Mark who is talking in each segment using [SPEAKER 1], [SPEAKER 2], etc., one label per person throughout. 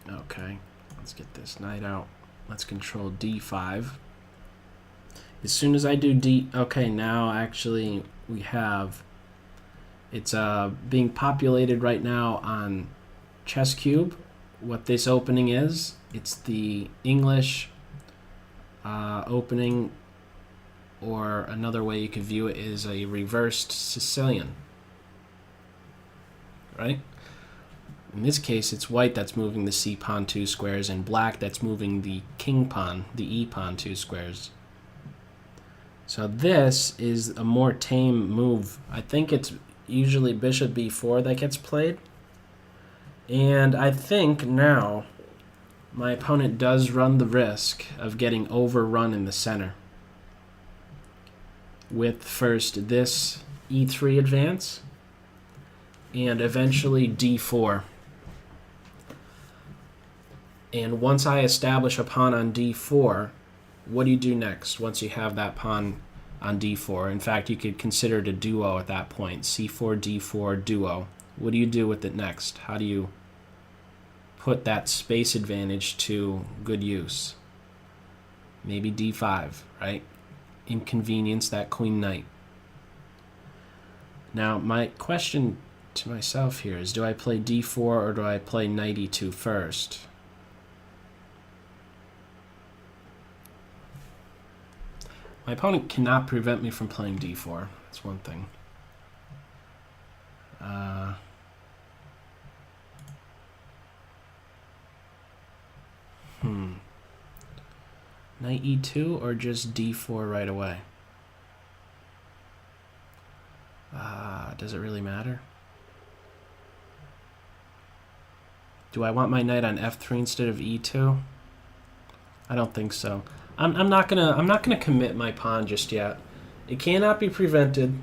[SPEAKER 1] Okay, let's get this knight out. Let's control d5. As soon as I do d... Okay, now actually we have... It's being populated right now on ChessCube. What this opening is, it's the English opening, or another way you could view it is a reversed Sicilian. Right? In this case, it's white that's moving the c pawn 2 squares, and black that's moving the king pawn, the e pawn 2 squares. So this is a more tame move. I think it's usually bishop b4 that gets played. And I think now my opponent does run the risk of getting overrun in the center with first this e3 advance and eventually d4. And once I establish a pawn on d4, what do you do next once you have that pawn on d4? In fact, you could consider it a duo at that point, c4, d4 duo. What do you do with it next? How do you put that space advantage to good use? Maybe d5, right? Inconvenience that queen knight. Now, my question to myself here is, do I play d4 or do I play knight e2 first? My opponent cannot prevent me from playing d4. That's one thing. Knight e2 or just d4 right away? Does it really matter? Do I want my knight on f3 instead of e2? I don't think so. I'm not gonna commit my pawn just yet. It cannot be prevented.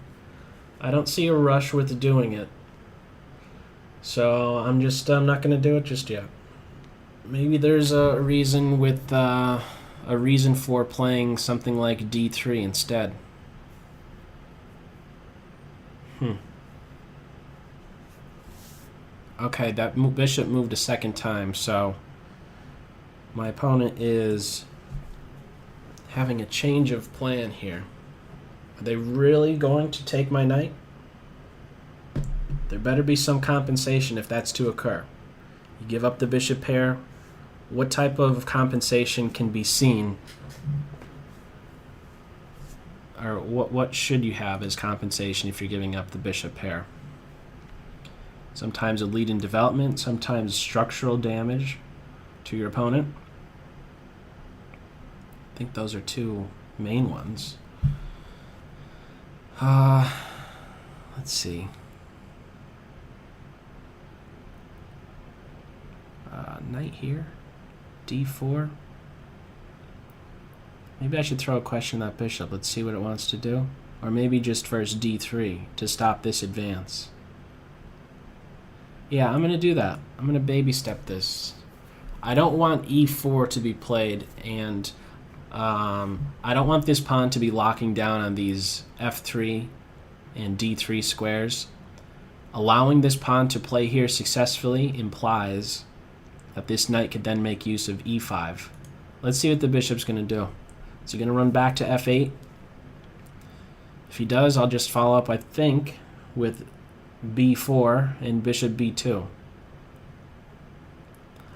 [SPEAKER 1] I don't see a rush with doing it. So I'm not gonna do it just yet. Maybe there's a reason with a reason for playing something like d3 instead. Okay, that bishop moved a second time, so my opponent is having a change of plan here. Are they really going to take my knight? There better be some compensation if that's to occur. You give up the bishop pair. What type of compensation can be seen? Or what should you have as compensation if you're giving up the bishop pair? Sometimes a lead in development, sometimes structural damage to your opponent. I think those are two main ones. Let's see. Knight here, d4. Maybe I should throw a question at that bishop. Let's see what it wants to do. Or maybe just first d3 to stop this advance. Yeah, I'm going to do that. I'm going to baby step this. I don't want e4 to be played, and I don't want this pawn to be locking down on these f3 and d3 squares. Allowing this pawn to play here successfully implies that this knight could then make use of e5. Let's see what the bishop's going to do. Is he going to run back to f8? If he does, I'll just follow up, I think, with b4 and bishop b2.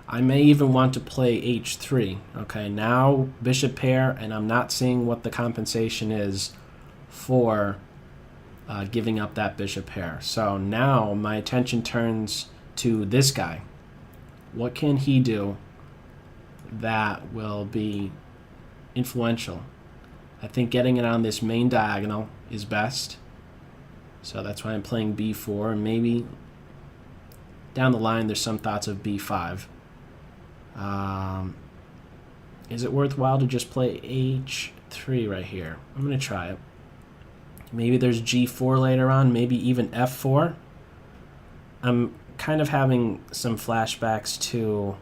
[SPEAKER 1] I may even want to play h3. Okay, now bishop pair, and I'm not seeing what the compensation is for giving up that bishop pair. So now my attention turns to this guy. What can he do that will be influential? I think getting it on this main diagonal is best. So that's why I'm playing b4, and maybe down the line there's some thoughts of b5. Is it worthwhile to just play h3 right here? I'm going to try it. Maybe there's g4 later on, maybe even f4. I'm kind of having some flashbacks to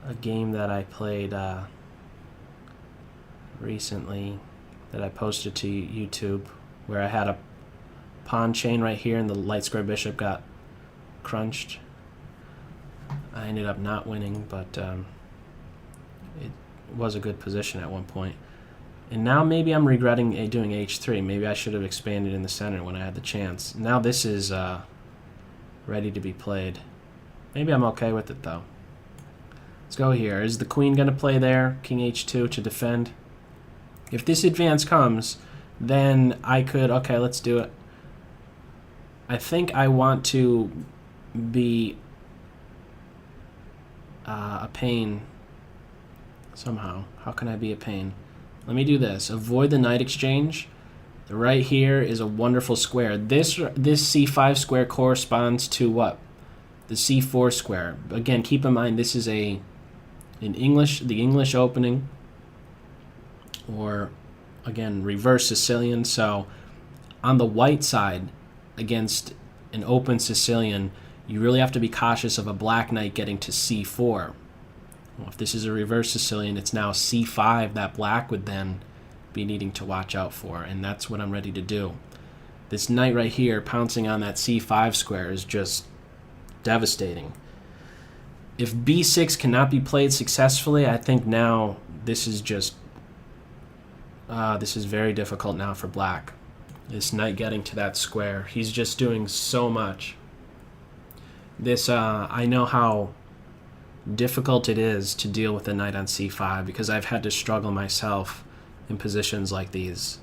[SPEAKER 1] a game that I played recently that I posted to YouTube, where I had a pawn chain right here and the light square bishop got crunched. I ended up not winning, but it was a good position at one point. And now maybe I'm regretting doing h3. Maybe I should have expanded in the center when I had the chance. Now this is ready to be played. Maybe I'm okay with it, though. Let's go here. Is the queen going to play there? King h2 to defend. If this advance comes, then I could... Okay, let's do it. I think I want to be a pain somehow. How can I be a pain? Let me do this. Avoid the knight exchange. Right here is a wonderful square. This c5 square corresponds to what? The c4 square. Again, keep in mind this is the English opening, or again reverse Sicilian. So on the white side against an open Sicilian, you really have to be cautious of a black knight getting to c4. Well, if this is a reverse Sicilian, it's now c5 that black would then be needing to watch out for, and that's what I'm ready to do. This knight right here pouncing on that c5 square is just devastating. If b6 cannot be played successfully, I think now this is just this is very difficult now for black. This knight getting to that square, he's just doing so much. This I know how difficult it is to deal with a knight on c5 because I've had to struggle myself in positions like these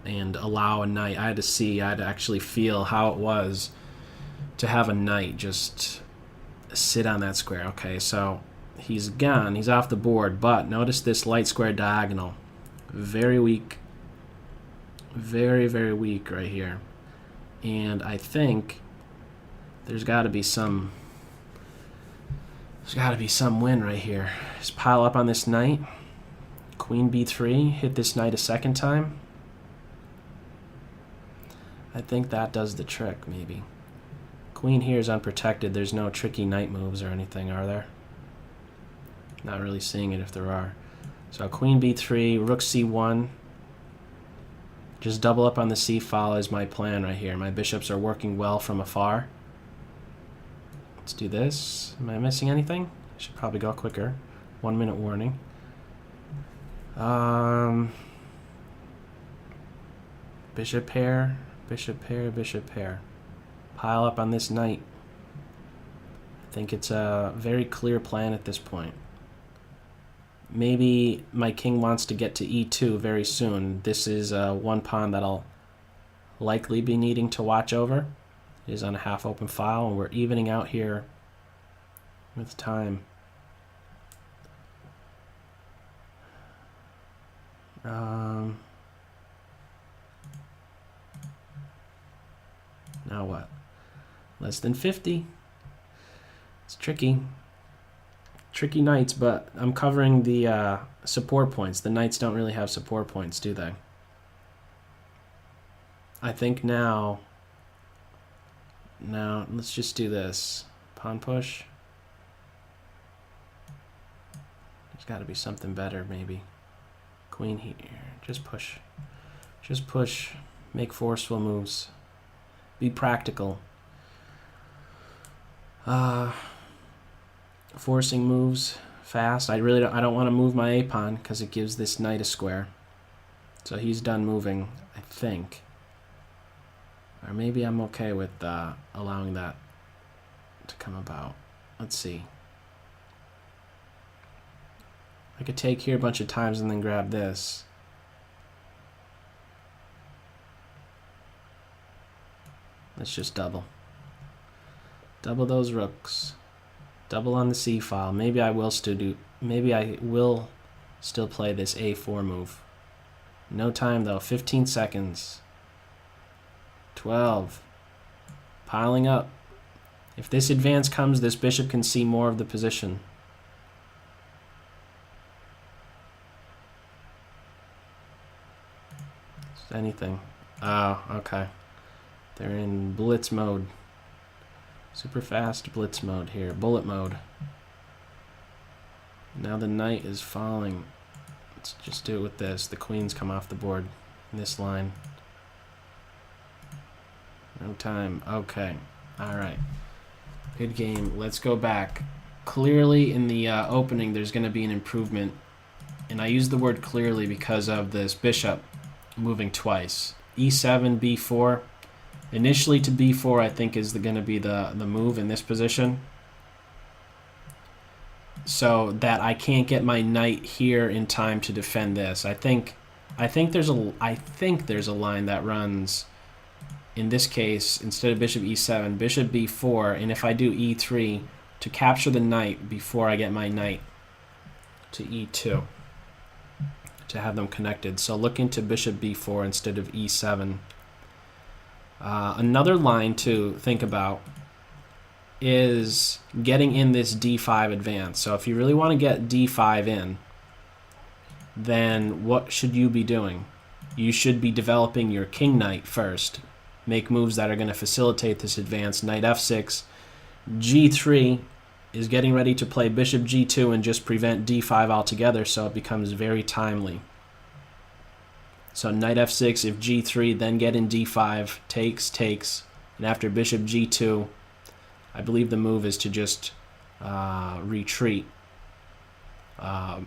[SPEAKER 1] and allow a knight. I had to actually feel how it was to have a knight just sit on that square. Okay, so he's gone. He's off the board, but notice this light square diagonal. Very weak. Very, very weak right here. And I think there's got to be some win right here. Just pile up on this knight. Queen b3, hit this knight a second time. I think that does the trick, maybe. Queen here is unprotected. There's no tricky knight moves or anything, are there? Not really seeing it if there are. So queen b3, rook c1. Just double up on the c file is my plan right here. My bishops are working well from afar. Let's do this. Am I missing anything? I should probably go quicker. 1 minute warning. Bishop pair, bishop pair, bishop pair. Pile up on this knight. I think it's a very clear plan at this point. Maybe my king wants to get to e2 very soon. This is one pawn that I'll likely be needing to watch over. It is on a half-open file, and we're evening out here with time. Now what? Less than 50. It's tricky. Tricky knights, but I'm covering the support points. The knights don't really have support points, do they? I think now let's just do this. Pawn push. There's got to be something better, maybe. Queen here. Just push. Just push. Make forceful moves. Be practical. Forcing moves fast. I don't want to move my a pawn because it gives this knight a square. So he's done moving, I think. Or maybe I'm okay with allowing that to come about. Let's see. I could take here a bunch of times and then grab this. Let's just double. Double those rooks. Double on the c file. Maybe I will still play this a4 move. No time though. 15 seconds. 12. Piling up. If this advance comes, this bishop can see more of the position. Anything. Oh, okay. They're in blitz mode. Super fast blitz mode here. Bullet mode. Now the knight is falling. Let's just do it with this. The queens come off the board in this line. No time. Okay. Alright. Good game. Let's go back. clearly in the opening there's going to be an improvement, and I use the word clearly because of this bishop moving twice. E7, B4. Initially to B4 I think is going to be the move in this position, so that I can't get my knight here in time to defend this. I think there's a line that runs in this case, instead of bishop e7, bishop b4, and if I do e3 to capture the knight before I get my knight to e2 to have them connected. So look into bishop b4 instead of e7. Another line to think about is getting in this d5 advance. So if you really want to get d5 in, then what should you be doing? You should be developing your king knight first. Make moves that are going to facilitate this advance. Knight f6, g3 is getting ready to play bishop g2 and just prevent d5 altogether, so it becomes very timely. So knight f6, if g3, then get in d5, takes, and after bishop g2, I believe the move is to just retreat.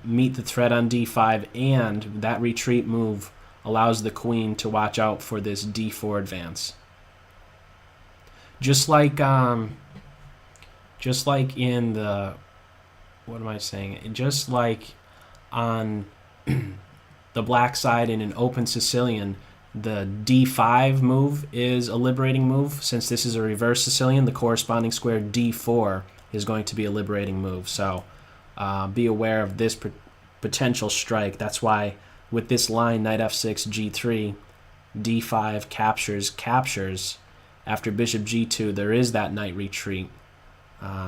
[SPEAKER 1] Meet the threat on d5, and that retreat move allows the queen to watch out for this d4 advance. Just like in the, what am I saying? Just like on the black side in an open Sicilian, the d5 move is a liberating move. Since this is a reverse Sicilian, the corresponding square d4 is going to be a liberating move. So be aware of this potential strike. That's why with this line, knight f6, g3, d5 captures. After bishop g2, there is that knight retreat,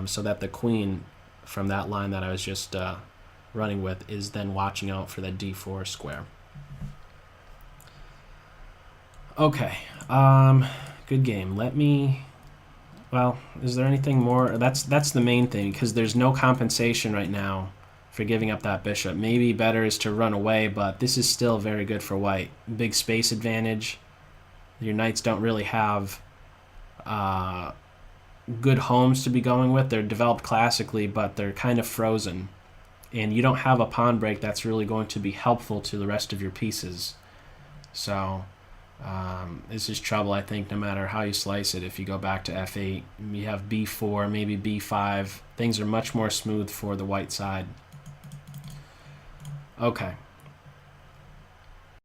[SPEAKER 1] so that the queen from that line that I was just running with is then watching out for that d4 square. Okay, good game. Well, is there anything more? That's the main thing, because there's no compensation right now for giving up that bishop. Maybe better is to run away, but this is still very good for white. Big space advantage. Your knights don't really have good homes to be going with. They're developed classically, but they're kind of frozen. And you don't have a pawn break that's really going to be helpful to the rest of your pieces. So this is trouble, I think, no matter how you slice it. If you go back to f8, you have b4, maybe b5. Things are much more smooth for the white side. Okay.